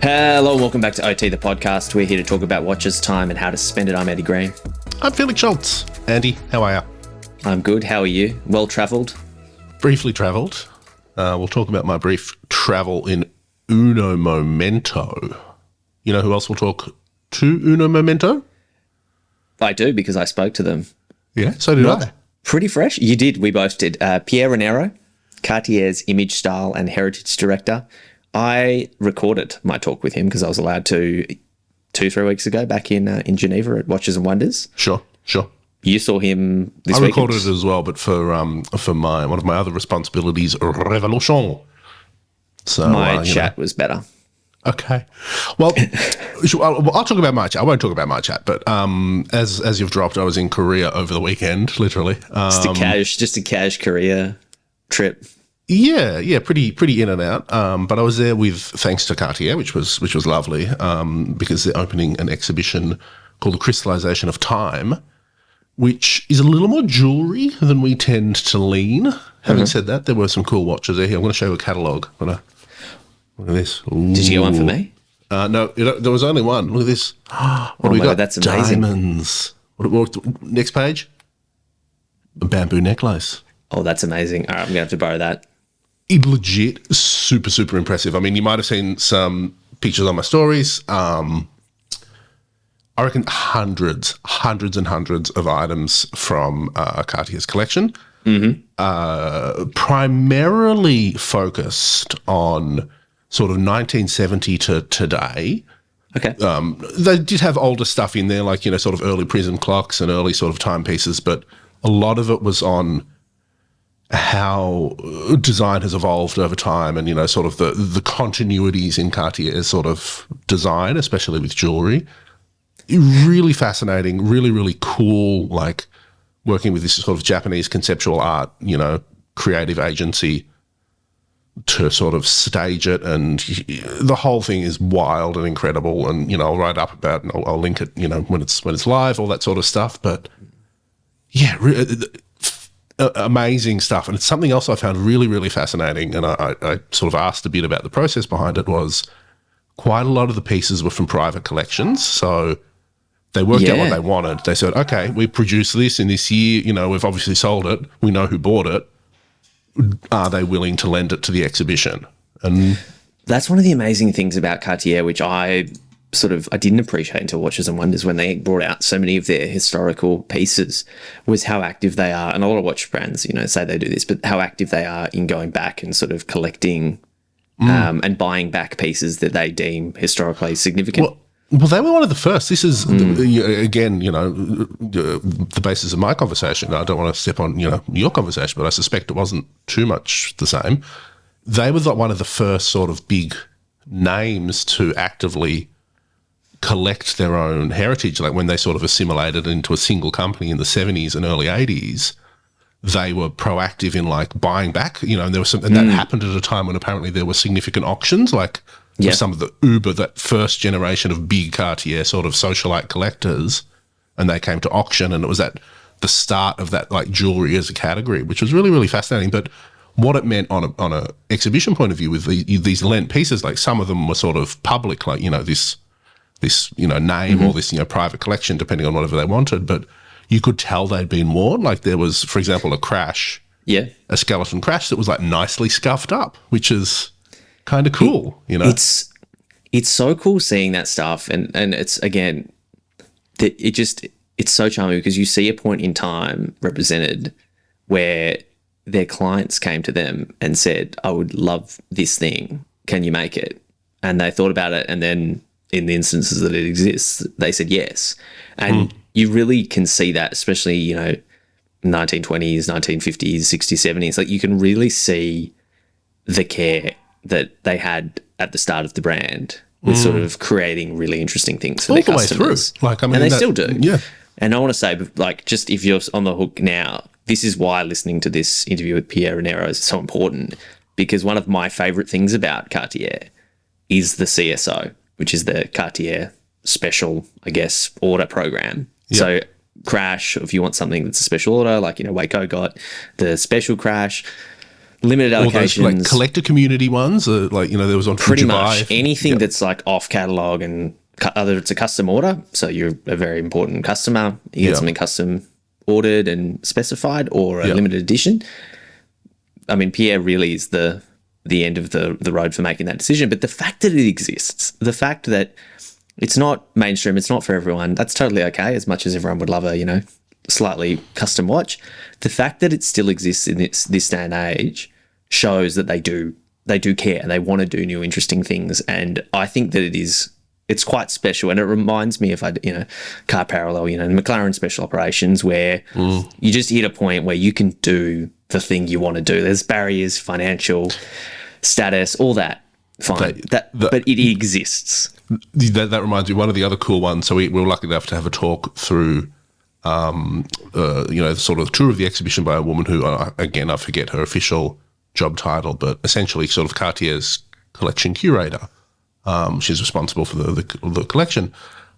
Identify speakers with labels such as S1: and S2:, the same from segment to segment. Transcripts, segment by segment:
S1: Hello and welcome back to OT, the podcast. We're here to talk about watches, time, and how to spend it. I'm Eddie Green.
S2: I'm Felix Schultz. Andy, how are you?
S1: I'm good. How are you? Well travelled?
S2: Briefly travelled. We'll talk about my brief travel in Uno Momento. You know who else will talk to Uno Momento?
S1: I do, because I spoke to them.
S2: Yeah, so did I.
S1: Pretty fresh. You did. We both did. Pierre Rainero, Cartier's image, style, and heritage director. I recorded my talk with him because I was allowed to 2-3 weeks ago back in Geneva at Watches and Wonders.
S2: Sure.
S1: You saw him this
S2: I
S1: week.
S2: recorded it as well, but for one of my other responsibilities, Revolution. So
S1: my chat was better.
S2: Okay. Well, I'll talk about my chat. I won't talk about my chat, but as you've dropped, I was in Korea over the weekend, literally.
S1: Just a cash Korea trip.
S2: Yeah, pretty in and out. But I was there with thanks to Cartier, which was lovely, because they're opening an exhibition called the Crystallization of Time, which is a little more jewellery than we tend to lean. Having said that, there were some cool watches there. Here, I'm going to show you a catalogue. Look at this. Ooh.
S1: Did you get one for me?
S2: No, there was only one. Look at this. What do we got?
S1: God, that's amazing.
S2: Diamonds. Next page? A bamboo necklace.
S1: Oh, that's amazing. All right, I'm going to have to borrow that.
S2: Legit, super impressive. I mean, you might have seen some pictures on my stories. I reckon hundreds and hundreds of items from Cartier's collection. Primarily focused on sort of 1970 to today.
S1: Okay.
S2: They did have older stuff in there, like, sort of early prism clocks and early sort of timepieces, but a lot of it was on how design has evolved over time and, sort of the continuities in Cartier's sort of design, especially with jewellery. Really fascinating, really cool, like working with this sort of Japanese conceptual art, creative agency to sort of stage it. And the whole thing is wild and incredible. And, I'll write up about, and I'll link it, when it's live, all that sort of stuff. But yeah, amazing stuff. And it's something else I found really fascinating, and I sort of asked a bit about the process behind it, was quite a lot of the pieces were from private collections. So they worked out what they wanted. They said, okay, we produced this in this year, we've obviously sold it, we know who bought it. Are they willing to lend it to the exhibition? And
S1: that's one of the amazing things about Cartier, which I didn't appreciate until Watches and Wonders, when they brought out so many of their historical pieces, was how active they are. And a lot of watch brands, say they do this, but how active they are in going back and sort of collecting and buying back pieces that they deem historically significant.
S2: Well, they were one of the first. This is, again, the basis of my conversation. I don't want to step on, your conversation, but I suspect it wasn't too much the same. They were one of the first sort of big names to actively collect their own heritage. Like when they sort of assimilated into a single company in the 70s and early 80s, they were proactive in like buying back, and there was some, and that happened at a time when apparently there were significant auctions, like some of the that first generation of big Cartier sort of socialite collectors, and they came to auction, and it was at the start of that like jewelry as a category, which was really fascinating. But what it meant on a exhibition point of view with these lent pieces, like some of them were sort of public, like, this name or this, private collection, depending on whatever they wanted. But you could tell they'd been worn. Like there was, for example, a skeleton crash that was like nicely scuffed up, which is kind of cool,
S1: It's so cool seeing that stuff. And it's, again, it's so charming because you see a point in time represented where their clients came to them and said, I would love this thing. Can you make it? And they thought about it, and then in the instances that it exists, they said yes. And you really can see that, especially, 1920s, 1950s, 60s, 70s. Like you can really see the care that they had at the start of the brand with sort of creating really interesting things for their customers.
S2: Way through.
S1: And they still do.
S2: Yeah.
S1: And I want to say, like, just if you're on the hook now, this is why listening to this interview with Pierre Rainero is so important, because one of my favourite things about Cartier is the CSO, which is the Cartier Special, I guess, Order Program. Yep. So crash, if you want something that's a special order, like, Waco got the special crash. limited
S2: All those like
S1: allocations.
S2: collector community ones, like, you know, there was on
S1: Pretty
S2: Dubai.
S1: much anything that's like off catalog and either it's a custom order, so you're a very important customer, you get something custom ordered and specified, or a limited edition. I mean, Pierre really is the end of the road for making that decision. But the fact that it exists, the fact that it's not mainstream, it's not for everyone, that's totally okay, as much as everyone would love a, you know, slightly custom watch. The fact that it still exists in this day and age shows that they do care and they want to do new interesting things. And I think that it's quite special, and it reminds me of, you know, Car Parallel, you know, McLaren Special Operations, where you just hit a point where you can do the thing you want to do. There's barriers, financial status, all that. Fine, but it exists.
S2: That reminds me, one of the other cool ones. So we were lucky enough to have a talk through, you know, sort of tour of the exhibition by a woman who, again, I forget her official job title, but essentially sort of Cartier's collection curator. She's responsible for the collection.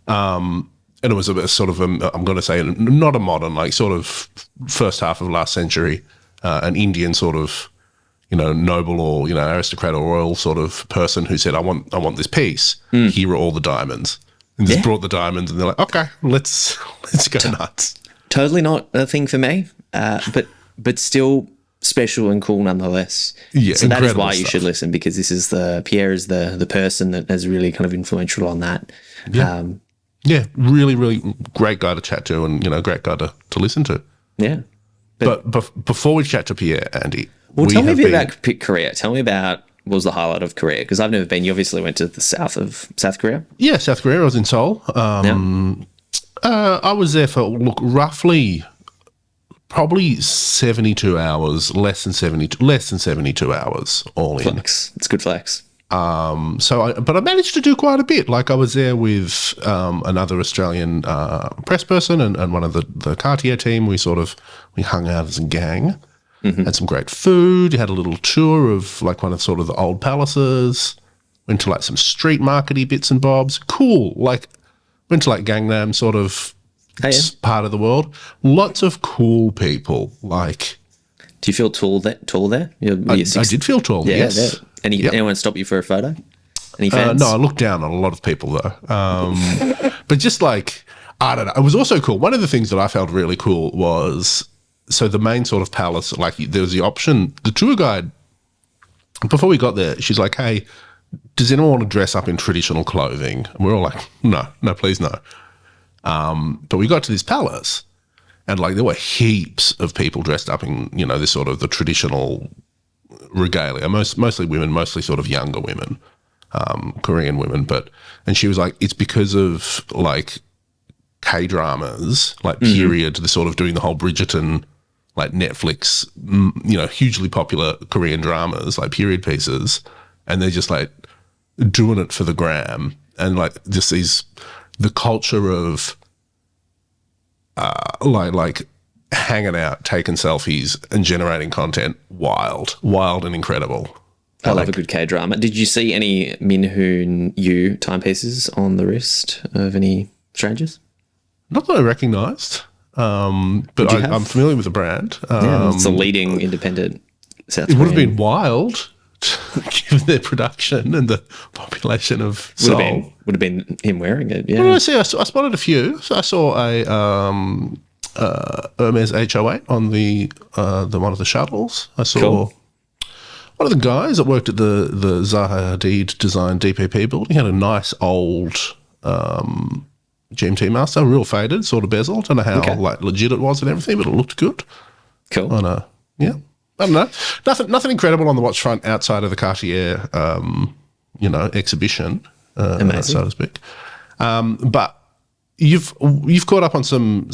S2: And it was a sort of, I'm going to say, not a modern, like sort of first half of last century, an Indian sort of, you know, noble or, you know, aristocrat or royal sort of person who said, I want this piece. Here are all the diamonds. And just brought the diamonds, and they're like, okay, let's go nuts.
S1: Totally not a thing for me, but still special and cool nonetheless.
S2: Yeah,
S1: so that is why
S2: stuff.
S1: You should listen, because Pierre is the person that is really kind of influential on that.
S2: Yeah, really, really great guy to chat to, and, you know, great guy to listen to.
S1: Yeah.
S2: But before we chat to Pierre, Andy,
S1: well, tell me a bit about Korea. Tell me about what was the highlight of Korea, because I've never been. You obviously went to the South Korea.
S2: Yeah, South Korea. I was in Seoul. I was there for roughly probably 72 hours, less than 72 hours all in.
S1: Flex. It's good flex.
S2: But I managed to do quite a bit. Like, I was there with another Australian press person and one of the Cartier team. We hung out as a gang, had some great food, had a little tour of like one of sort of the old palaces, went to like some street markety bits and bobs. Cool. Like, went to like Gangnam sort of part of the world. Lots of cool people. Like,
S1: do you feel tall there?
S2: I did feel tall, yes.
S1: Anyone stop you for a photo? Any fans?
S2: No, I looked down on a lot of people though. But just like, I don't know. It was also cool. One of the things that I felt really cool was, so the main sort of palace, like there was the option, the tour guide, before we got there, she's like, hey, does anyone want to dress up in traditional clothing? And we're all like, no, please no. But we got to this palace, and like there were heaps of people dressed up in, you know, this sort of the traditional regalia, mostly women, mostly sort of younger women, Korean women. And she was like, it's because of like K-dramas, like period, the sort of doing the whole Bridgerton, like Netflix, you know, hugely popular Korean dramas, like period pieces. And they're just like doing it for the gram. And like just the culture of like hanging out, taking selfies and generating content, wild and incredible.
S1: I love a good K-drama. Did you see any Minhoon Yu timepieces on the wrist of any strangers?
S2: Not that I recognised, but I'm familiar with the brand.
S1: It's a leading independent South Korean.
S2: It would have been wild, given their production and the population of Seoul.
S1: Would have been him wearing it, yeah.
S2: Well, I spotted a few. So I saw a Hermes H08 on the one of the shuttles. I saw one of the guys that worked at the Zaha Hadid designed DPP building. He had a nice old GMT Master, real faded, sort of bezel. Don't know how like legit it was and everything, but it looked good.
S1: Cool.
S2: Yeah. I don't know. Nothing incredible on the watch front outside of the Cartier, you know, exhibition, so to speak. But you've caught up on some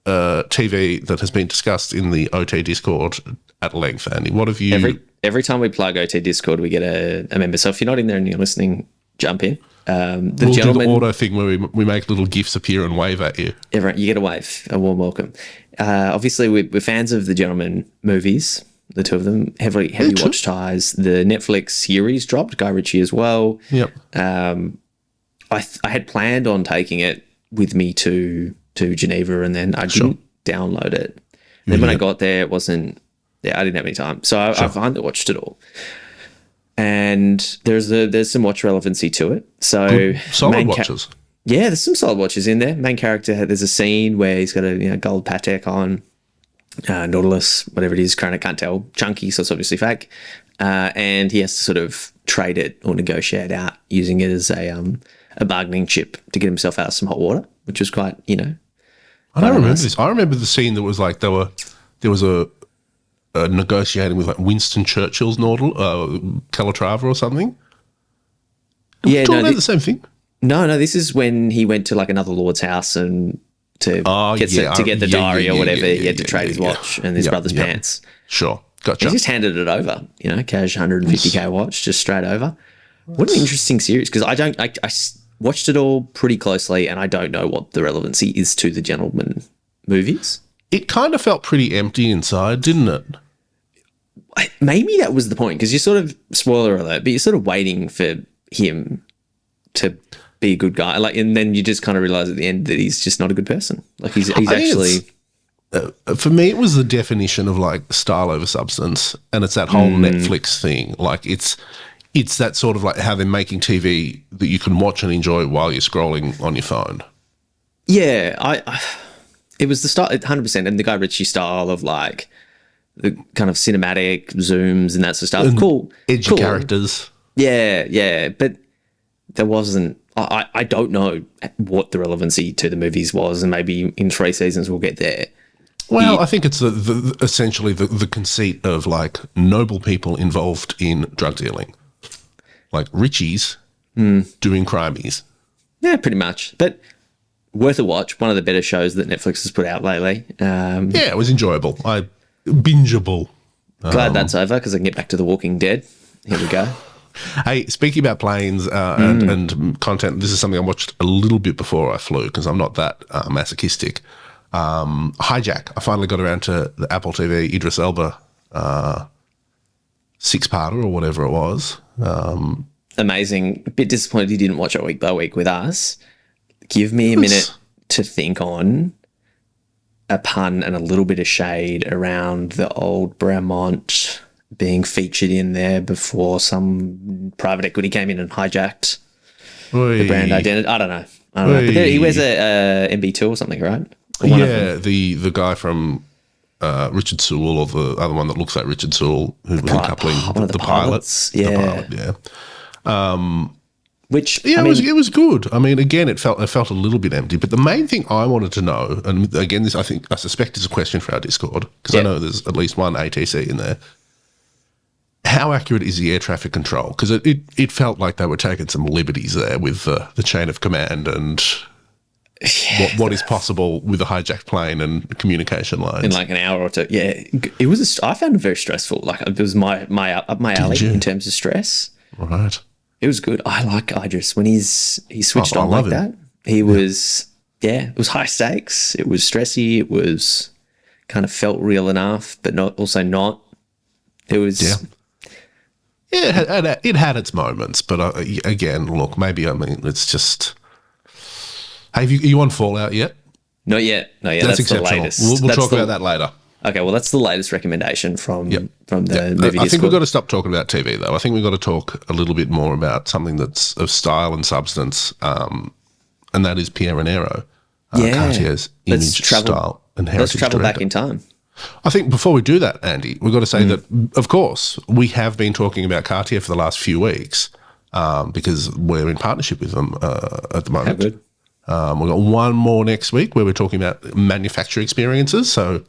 S2: TV that has been discussed in the OT Discord at length, Andy. What have you?
S1: Every time we plug OT Discord, we get a member. So if you're not in there and you're listening, jump in. We'll do
S2: the auto thing where we make little GIFs appear and wave at you.
S1: You get a wave, a warm welcome. Obviously, we're fans of the Gentleman movies, the two of them, heavy watch ties. The Netflix series dropped, Guy Ritchie as well.
S2: Yep.
S1: I had planned on taking it with me to Geneva, and then I didn't download it. Then when I got there, it wasn't I didn't have any time, so I finally watched it all. And there's some watch relevancy to it. So
S2: Good, solid watches.
S1: Yeah, there's some solid watches in there. Main character, there's a scene where he's got a gold Patek on, Nautilus, whatever it is, can't tell, chunky, so it's obviously fake. And he has to sort of trade it or negotiate out using it as a bargaining chip to get himself out of some hot water, which was quite,
S2: I don't remember this. I remember the scene that was like there was a negotiating with like Winston Churchill's Calatrava or something.
S1: Yeah,
S2: talking about the same thing.
S1: No, this is when he went to like another lord's house and to get the diary or whatever. He had to trade his watch and his brother's pants.
S2: Sure, gotcha.
S1: He just handed it over, cash 150K watch, just straight over. What an interesting series, because I watched it all pretty closely and I don't know what the relevancy is to the Gentleman movies.
S2: It kind of felt pretty empty inside, didn't it?
S1: Maybe that was the point, because you're sort of, spoiler alert, but you're sort of waiting for him to be a good guy, and then you just kind of realize at the end that he's just not a good person. Like he's actually.
S2: For me, it was the definition of like style over substance, and it's that whole Netflix thing. Like it's that sort of like how they're making TV that you can watch and enjoy while you're scrolling on your phone.
S1: Yeah, it was the style 100%, and the Guy Ritchie style of like the kind of cinematic zooms and that sort of stuff. And
S2: edgy characters.
S1: Yeah, but there wasn't. I don't know what the relevancy to the movies was, and maybe in 3 seasons we'll get there.
S2: Well, I think it's essentially the conceit of like noble people involved in drug dealing, like Richies doing crimies.
S1: Yeah, pretty much. But worth a watch. One of the better shows that Netflix has put out lately.
S2: Yeah, it was enjoyable. Bingeable.
S1: Glad that's over, because I can get back to The Walking Dead. Here we go.
S2: Hey, speaking about planes and content, this is something I watched a little bit before I flew because I'm not that masochistic. Hijack. I finally got around to the Apple TV Idris Elba 6-parter or whatever it was.
S1: Amazing. A bit disappointed you didn't watch it week by week with us. Give me a minute to think on a pun and a little bit of shade around the old Bremont being featured in there before some private equity came in and hijacked the brand identity. I don't know. But he wears a MB2 or something, right?
S2: Or the guy from Richard Sewell, or the other one that looks like Richard Sewell, who was coupling the pilots.
S1: Yeah.
S2: The pilot,
S1: Which
S2: it was good. I mean, again, it felt a little bit empty. But the main thing I wanted to know, and again, this I suspect is a question for our Discord, because I know there's at least one ATC in there. How accurate is the air traffic control? Because it felt like they were taking some liberties there with the chain of command and what is possible with a hijacked plane and communication lines
S1: in like an hour or two. Yeah, it was. I found it very stressful. Like it was my up my alley in terms of stress.
S2: Right.
S1: It was good. I like Idris when he switched on like that. He was it was high stakes. It was stressy. It was kind of felt real enough, but also not. It was.
S2: Yeah. Yeah, it had its moments, but again, look, it's just. Hey, are you on Fallout yet?
S1: Not yet.
S2: That's exceptional.
S1: The latest.
S2: We'll talk about that later.
S1: Okay, well, that's the latest recommendation from the movie
S2: I think
S1: Discord.
S2: we've got to stop talking about TV, though. I think we've got to talk a little bit more about something that's of style and substance, and that is Pierre Rainero, Cartier's image, style, and heritage
S1: Let's travel
S2: director.
S1: back in time.
S2: I think before we do that, Andy, we've got to say that, of course, we have been talking about Cartier for the last few weeks because we're in partnership with them at the moment.
S1: How good.
S2: We've got one more next week where we're talking about manufacturer experiences. So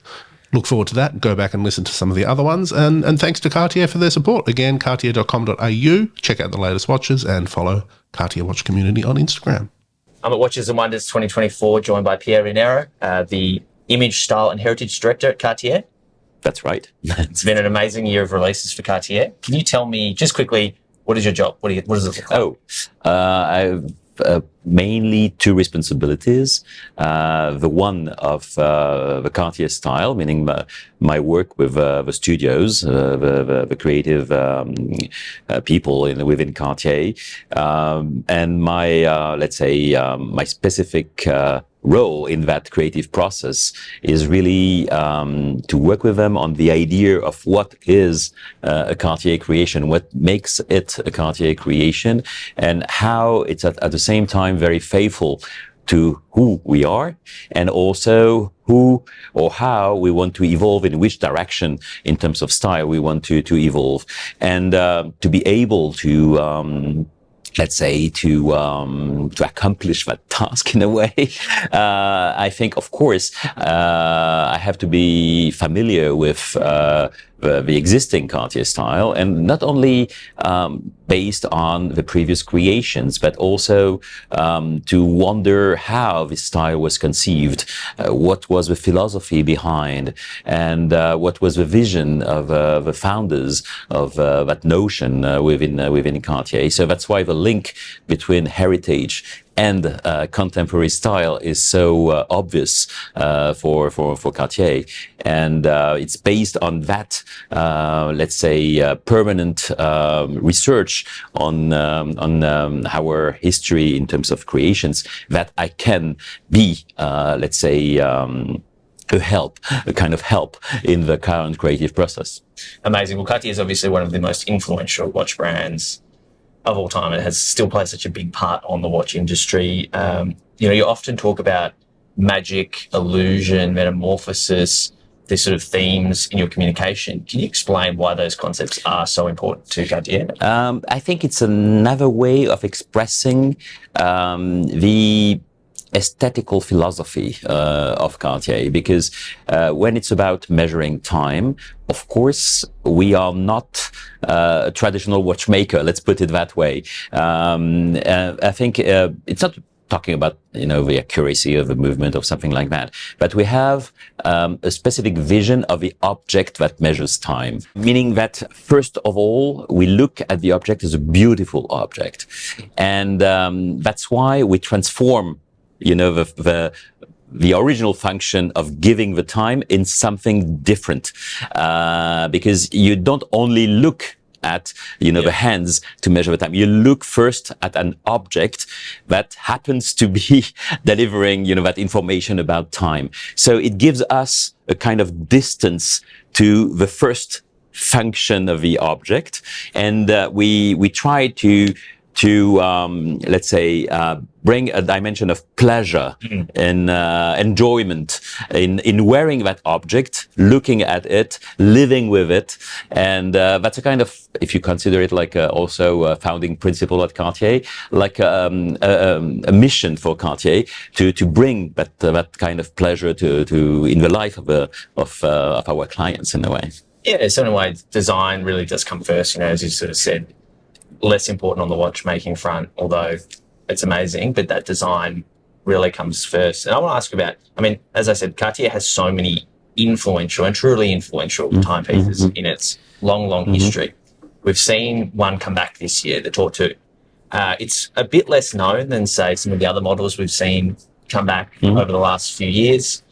S2: look forward to that. Go back and listen to some of the other ones. And thanks to Cartier for their support. Again, cartier.com.au. Check out the latest watches and follow Cartier Watch Community on Instagram.
S3: I'm at Watches and Wonders 2024, joined by Pierre Rainero, the Image, Style and Heritage Director at Cartier.
S4: That's right.
S3: It's been an amazing year of releases for Cartier. Can you tell me, just quickly, what is your job? What does it look like?
S4: I've mainly 2 responsibilities. The one of the Cartier style, meaning my work with the studios, the creative people within Cartier, and my let's say my specific role in that creative process is really to work with them on the idea of what is a Cartier creation, what makes it a Cartier creation, and how it's at the same time very faithful to who we are, and also who or how we want to evolve, in which direction in terms of style we want to evolve, and to be able to let's say to accomplish that task in a way. I think, of course, I have to be familiar with the existing Cartier style, and not only based on the previous creations, but also to wonder how this style was conceived, what was the philosophy behind, and what was the vision of the founders of that notion within Cartier. So that's why the link between heritage and contemporary style is so obvious for Cartier, and it's based on that, let's say, permanent research on our history in terms of creations, that I can be, let's say, a kind of help in the current creative process.
S3: Amazing. Well, Cartier is obviously one of the most influential watch brands of all time. It has still plays such a big part on the watch industry. You often talk about magic, illusion, metamorphosis, these sort of themes in your communication. Can you explain why those concepts are so important to Cartier?
S4: I think it's another way of expressing the aesthetical philosophy of Cartier, because when it's about measuring time, of course, we are not a traditional watchmaker, let's put it that way. I think it's not talking about, the accuracy of the movement or something like that, but we have a specific vision of the object that measures time, meaning that first of all, we look at the object as a beautiful object. And that's why we transform the original function of giving the time in something different, because you don't only look at, the hands to measure the time. You look first at an object that happens to be delivering, that information about time. So it gives us a kind of distance to the first function of the object, and we try to let's say bring a dimension of pleasure and enjoyment in wearing that object, looking at it, living with it, and that's a kind of, if you consider it like also a founding principle at Cartier, like a mission for Cartier to bring that kind of pleasure to in the life of our clients in a way.
S3: Yeah, so in a way, design really does come first. As you sort of said, less important on the watchmaking front, although it's amazing, but that design really comes first. And I want to ask about, as I said, Cartier has so many influential and truly influential timepieces in its long history. We've seen one come back this year, the Tortue. It's a bit less known than, say, some of the other models we've seen come back over the last few years.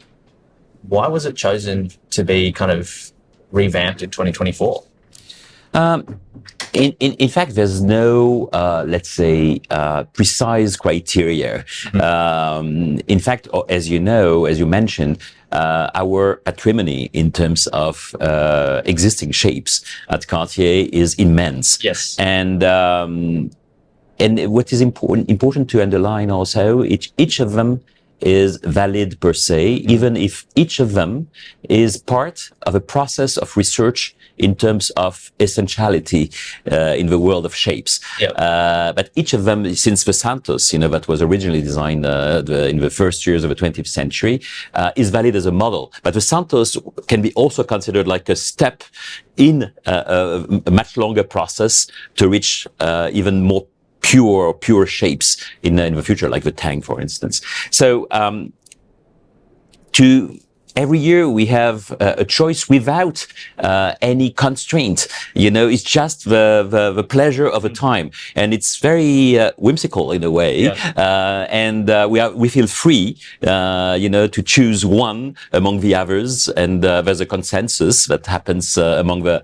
S3: Why was it chosen to be kind of revamped in 2024?
S4: In fact, there's no, let's say, precise criteria. In fact, as you mentioned, our patrimony in terms of existing shapes at Cartier is immense.
S3: Yes.
S4: And what is important to underline also, each of them is valid per se, even if each of them is part of a process of research in terms of essentiality in the world of shapes.
S3: Yep.
S4: But each of them, since the Santos, that was originally designed in the first years of the 20th century, is valid as a model. But the Santos can be also considered like a step in a much longer process to reach even more pure shapes in the future, like the Tang, for instance. So every year we have a choice without any constraint. It's just the pleasure of a time, and it's very whimsical in a way. Yeah. And we feel free, to choose one among the others, and there's a consensus that happens among the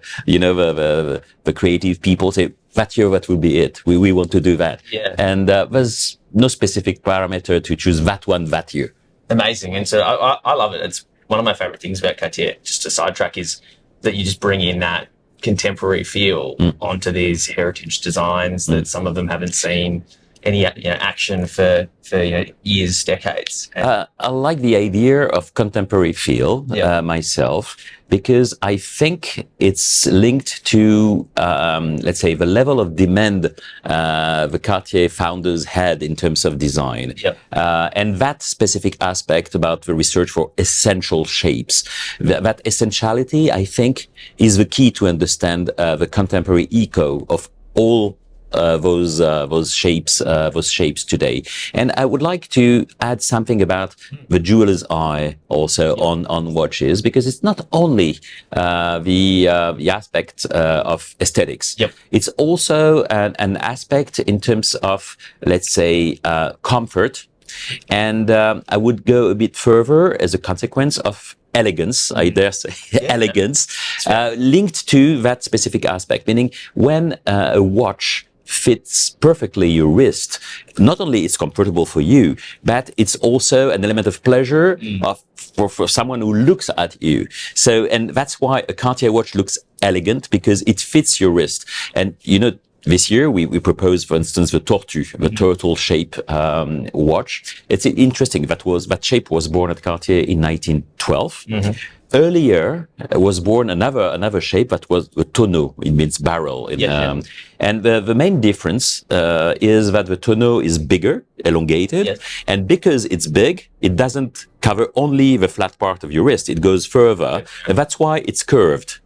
S4: creative people. Say, that year, that will be it. We want to do that.
S3: Yeah.
S4: And there's no specific parameter to choose that one that year.
S3: Amazing. And so I love it. It's one of my favorite things about Cartier, just to sidetrack, is that you just bring in that contemporary feel onto these heritage designs that some of them haven't seen any action for years, decades.
S4: I like the idea of contemporary feel myself, because I think it's linked to, let's say, the level of demand the Cartier founders had in terms of design. And that specific aspect about the research for essential shapes. That essentiality, I think, is the key to understand the contemporary echo of all those shapes today. And I would like to add something about the jeweler's eye also on watches, because it's not only the aspect of aesthetics. It's also an aspect in terms of, let's say, comfort. And I would go a bit further as a consequence of elegance, I dare say, elegance, linked to that specific aspect, meaning when a watch fits perfectly your wrist, not only it's comfortable for you, but it's also an element of pleasure for someone who looks at you. So, and that's why a Cartier watch looks elegant, because it fits your wrist. And, you know, this year we proposed, for instance, the Tortue, the turtle shape watch. It's interesting. That shape was born at Cartier in 1912. Earlier was born another shape that was the tonneau. It means barrel. And the main difference is that the tonneau is bigger, elongated, and because it's big, it doesn't cover only the flat part of your wrist. It goes further, and that's why it's curved.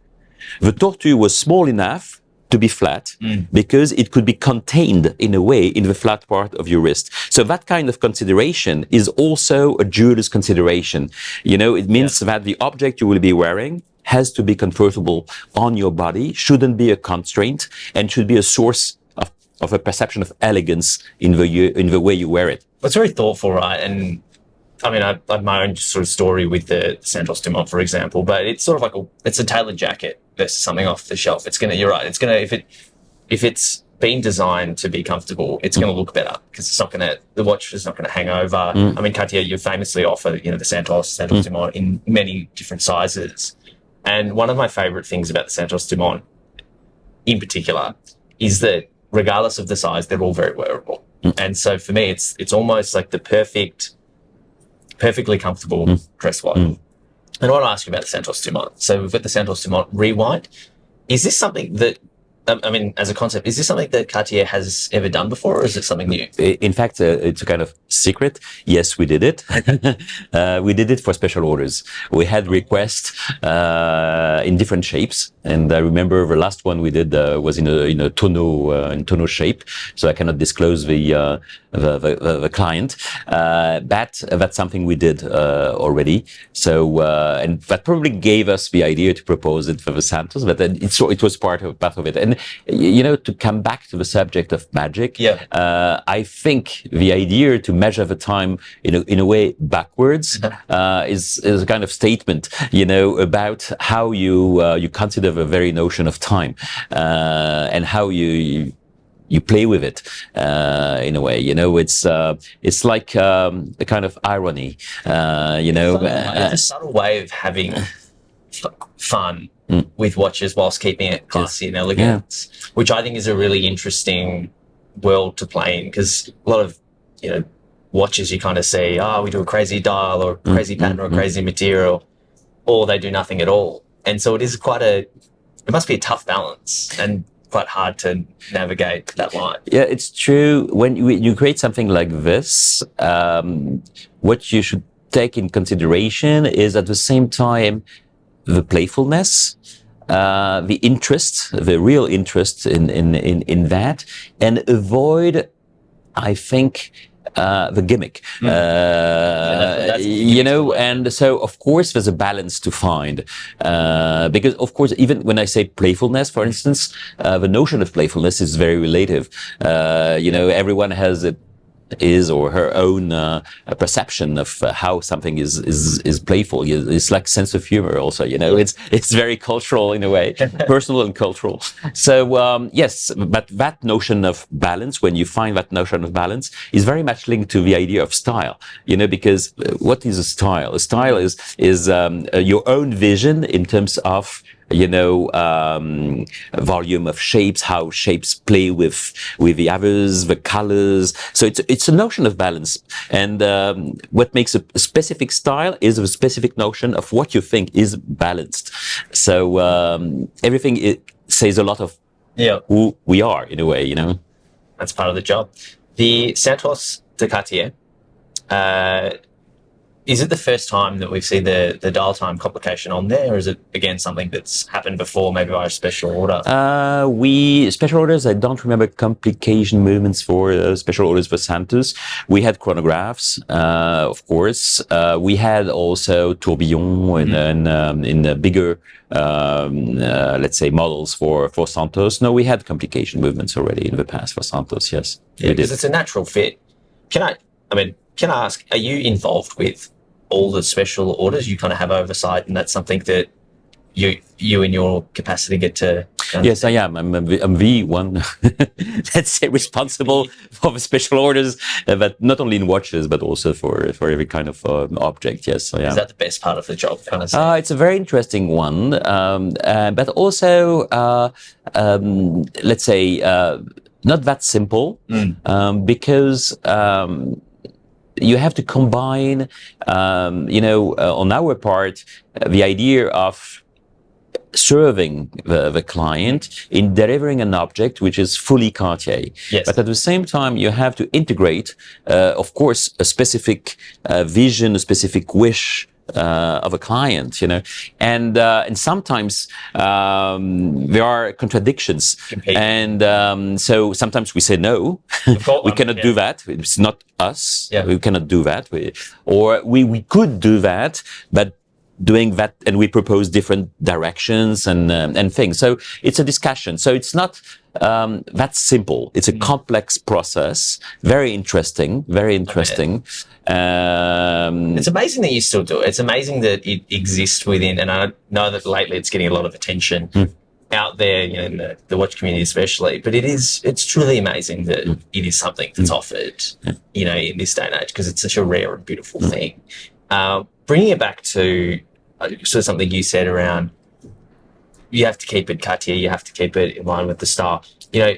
S4: The Tortue was small enough to be flat, because it could be contained in a way in the flat part of your wrist. So that kind of consideration is also a jeweler's consideration. You know, it means that the object you will be wearing has to be comfortable on your body, shouldn't be a constraint, and should be a source of a perception of elegance in the way you wear it.
S3: It's very thoughtful, right? And I mean, I have my own sort of story with the Santos Dumont, for example, but it's sort of like it's a tailored jacket versus something off the shelf. You're right. It's gonna, if it's been designed to be comfortable, it's gonna look better, because the watch is not gonna hang over. I mean, Cartier, you famously offer, the Santos Dumont in many different sizes. And one of my favorite things about the Santos Dumont in particular is that regardless of the size, they're all very wearable. And so for me, it's almost like the perfectly comfortable dress watch. And I want to ask you about the Santos Dumont. So we've got the Santos Dumont Rewind. Is this something that, I mean, as a concept, is this something that Cartier has ever done before, or is it something new?
S4: In fact, it's a kind of secret. Yes, we did it. We did it for special orders. We had requests in different shapes, and I remember the last one we did was in a tonneau shape. So I cannot disclose the client, but that's something we did already. So and that probably gave us the idea to propose it for the Santos, but it was part of it. And to come back to the subject of magic, I think the idea to measure the time in a way backwards is a kind of statement, about how you consider the very notion of time, and how you play with it in a way. It's like a kind of irony.
S3: It's a subtle way of having fun with watches whilst keeping it classy and elegant, which I think is a really interesting world to play in, because a lot of watches you kind of see, we do a crazy dial or a crazy pattern or a crazy material, or they do nothing at all. And so it must be a tough balance and quite hard to navigate that line.
S4: Yeah, it's true. When you create something like this, what you should take in consideration is at the same time the playfulness, the interest, the real interest in that, and avoid, I think, the gimmick, and so of course there's a balance to find, because of course even when I say playfulness, for instance, the notion of playfulness is very relative. Everyone has his or her own perception of how something is playful. It's like sense of humor also, you know. It's very cultural in a way, personal and cultural. So yes, but that notion of balance, when you find that notion of balance, is very much linked to the idea of style, you know, because what is a style? A style is your own vision in terms of, you know, volume of shapes, how shapes play with the others, the colors. So it's a notion of balance. And what makes a specific style is a specific notion of what you think is balanced. So everything, it says a lot of who we are in a way, you know.
S3: That's part of the job. The Santos de Cartier, is it the first time that we've seen the dial time complication on there, or is it, again, something that's happened before, maybe by a special order?
S4: Special orders, I don't remember complication movements for special orders for Santos. We had chronographs, of course. We had also tourbillon in the bigger, let's say, models for Santos. No, we had complication movements already in the past for Santos, yes.
S3: Yeah, because it's a natural fit. Can I ask, are you involved with all the special orders? You kind of have oversight, and that's something that you in your capacity get to understand?
S4: Yes, I am. I'm the one, let's say, responsible for the special orders, but not only in watches, but also for every kind of object. Yes, I am.
S3: Is that the best part of the job, kind of?
S4: It's a very interesting one, but also, let's say, not that simple, because you have to combine, you know, on our part, the idea of serving the client in delivering an object which is fully Cartier.
S3: Yes.
S4: But at the same time, you have to integrate, of course, a specific vision, a specific wish of a client, you know, and sometimes there are contradictions, and so sometimes we say no, we cannot do that. It's not us.
S3: Yeah.
S4: We cannot do that. Or we could do that, but doing that, and we propose different directions and things. So it's a discussion. So it's not that simple. It's a complex process. Very interesting. Very interesting.
S3: It's amazing that you still do it. It's amazing that it exists within, and I know that lately it's getting a lot of attention out there, you know, in the watch community especially. But it's truly amazing that it is something that's offered, you know, in this day and age, because it's such a rare and beautiful thing. Bringing it back to sort of something you said around, you have to keep it Cartier, you have to keep it in line with the style. You know,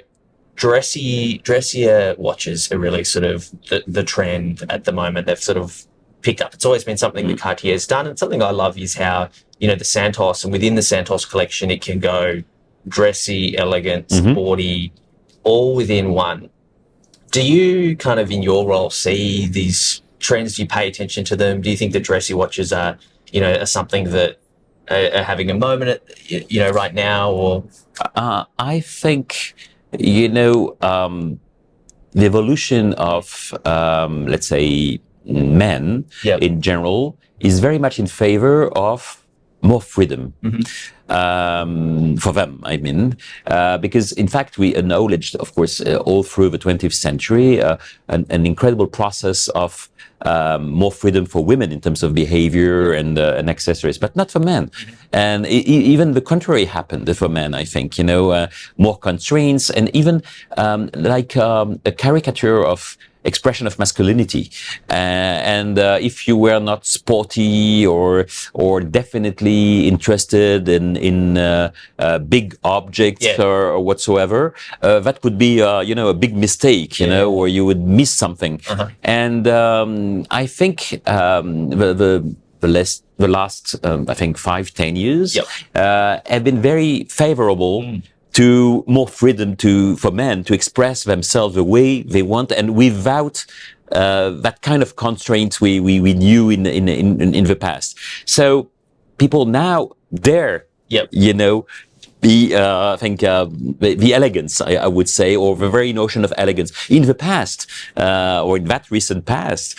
S3: dressier watches are really sort of the trend at the moment. They've sort of picked up. It's always been something that Cartier's done, and something I love is how, you know, the Santos, and within the Santos collection, it can go dressy, elegant, sporty, all within one. Do you kind of, in your role, see these trends? Do you pay attention to them? Do you think that dressy watches are, you know, are something that are having a moment, you know, right now? Or
S4: I think, you know, the evolution of, let's say, men in general is very much in favor of more freedom. For them, I mean, because in fact we acknowledged, of course, all through the 20th century, an incredible process of more freedom for women in terms of behavior and accessories, but not for men. And even the contrary happened for men, I think, you know, more constraints, and even like a caricature of expression of masculinity, and if you were not sporty or definitely interested in big objects or whatsoever, that would be you know, a big mistake, you know, or you would miss something. And I think the last I think 5-10 years have been very favorable to more freedom for men to express themselves the way they want, and without that kind of constraints we knew in the past. So people now dare, you know, I think the elegance, I would say, or the very notion of elegance. In the past, or in that recent past,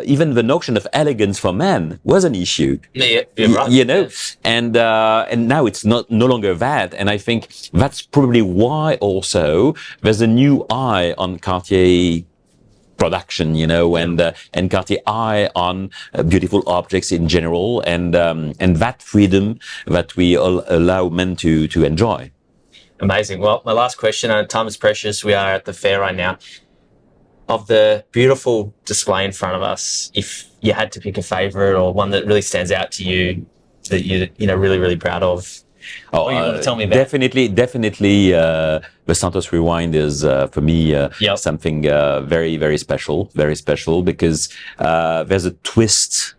S4: even the notion of elegance for men was an issue. You know, and now it's no longer that. And I think that's probably why also there's a new eye on Cartier production, and Cartier eye on beautiful objects in general, and that freedom that we all allow men to enjoy.
S3: Amazing. Well, my last question, and time is precious. We are at the fair right now. Of the beautiful display in front of us, if you had to pick a favorite or one that really stands out to you that you're really, really proud of, what you want to tell me about?
S4: Definitely, the Santos Rewind is for me something very, very special because there's a twist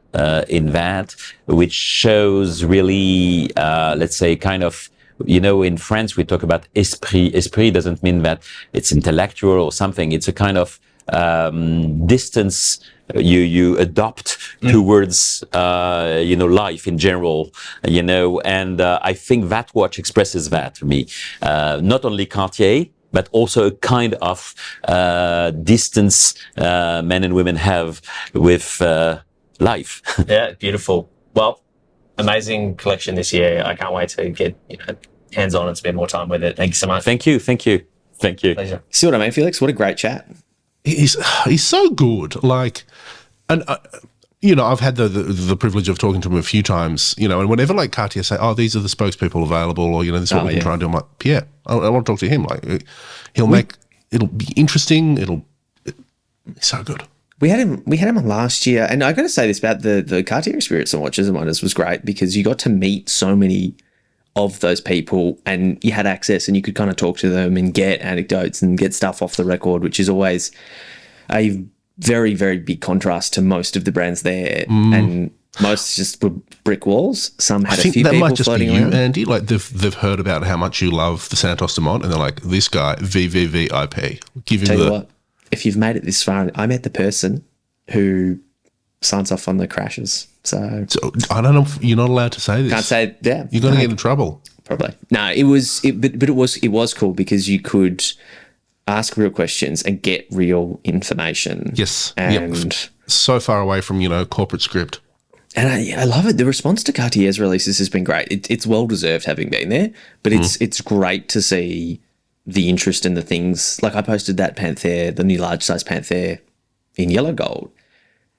S4: in that which shows really, let's say, kind of. In France, we talk about esprit. Esprit doesn't mean that it's intellectual or something. It's a kind of distance you adopt towards, life in general, and I think that watch expresses that for me. Not only Cartier, but also a kind of distance men and women have with life.
S3: Yeah, beautiful. Well, amazing collection this year. I can't wait to get hands-on and spend more time with it. Thank you so much.
S4: Thank you.
S3: Pleasure.
S1: See what I mean, Felix? What a great chat.
S2: He's so good. And I've had the privilege of talking to him a few times. And whenever Cartier say, "Oh, these are the spokespeople available," or this is what we can try and do, I'm like, Pierre, I want to talk to him. It'll be interesting. He's so good.
S1: We had him on last year, and I got to say this about the Cartier experience on Watches and Wonders was great because you got to meet so many of those people, and you had access, and you could kind of talk to them and get anecdotes and get stuff off the record, which is always a very, very big contrast to most of the brands there, and most just were brick walls. Some had a few people
S2: might just
S1: floating
S2: be you,
S1: around.
S2: Andy. They've heard about how much you love the Santos Dumont, and they're like, this guy VVVIP. Give him
S1: Tell you what, if you've made it this far, I met the person who signs off on the crashes. So
S2: I don't know if you're not allowed to say this.
S1: Can't say. Yeah,
S2: you're going to get in trouble.
S1: Probably. No, it was cool because you could ask real questions and get real information.
S2: Yes,
S1: and
S2: so far away from corporate script.
S1: And I love it. The response to Cartier's releases has been great. It's well deserved having been there, but it's great to see the interest in the things. Like I posted that Panther, the new large size Panther in yellow gold,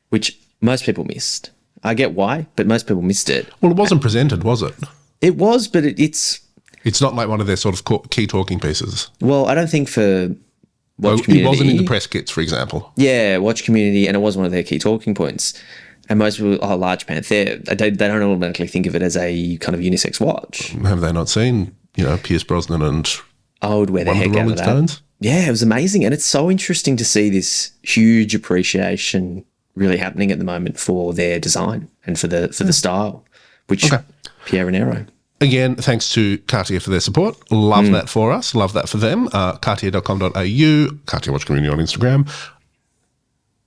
S1: which most people missed. I get why, but most people missed it.
S2: Well, it wasn't presented, was it?
S1: It was, but it's
S2: not like one of their sort of key talking pieces.
S1: Well, I don't think for watch community.
S2: It wasn't in the press kits, for example.
S1: Yeah, watch community, and it was one of their key talking points. And most people, large Panther, they don't automatically think of it as a kind of unisex watch.
S2: Have they not seen, Pierce Brosnan and
S1: I would wear the
S2: one of
S1: heck
S2: the
S1: out
S2: Rolling
S1: of that.
S2: Stones?
S1: Yeah, it was amazing. And it's so interesting to see this huge appreciation really happening at the moment for their design and for the style, which Pierre Rainero.
S2: Again, thanks to Cartier for their support. Love that for us. Love that for them. Cartier.com.au, Cartier Watch Community on Instagram,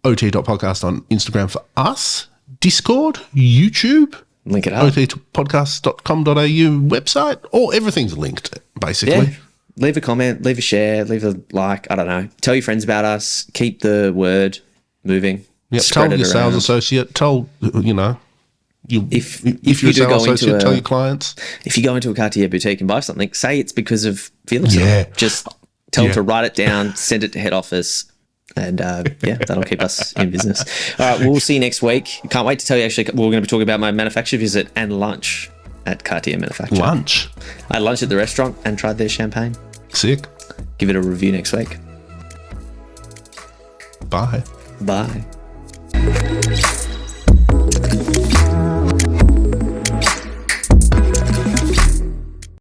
S2: ot.podcast on Instagram for us, Discord, YouTube,
S1: link it up,
S2: otpodcast.com.au website, or everything's linked, basically.
S1: Yeah. Leave a comment, leave a share, leave a like, I don't know. Tell your friends about us. Keep the word moving.
S2: Yep. Tell your sales associate. Tell, if you're a sales associate, tell your clients. If
S1: you go into a Cartier boutique and buy something, say it's because of Felix.
S2: Yeah.
S1: Just tell them to write it down, send it to head office, and that'll keep us in business. All right, we'll see you next week. Can't wait to tell you, actually, we're going to be talking about my manufacturer visit and lunch at Cartier Manufacture.
S2: Lunch?
S1: I had lunch at the restaurant and tried their champagne.
S2: Sick.
S1: Give it a review next week.
S2: Bye.
S1: Bye.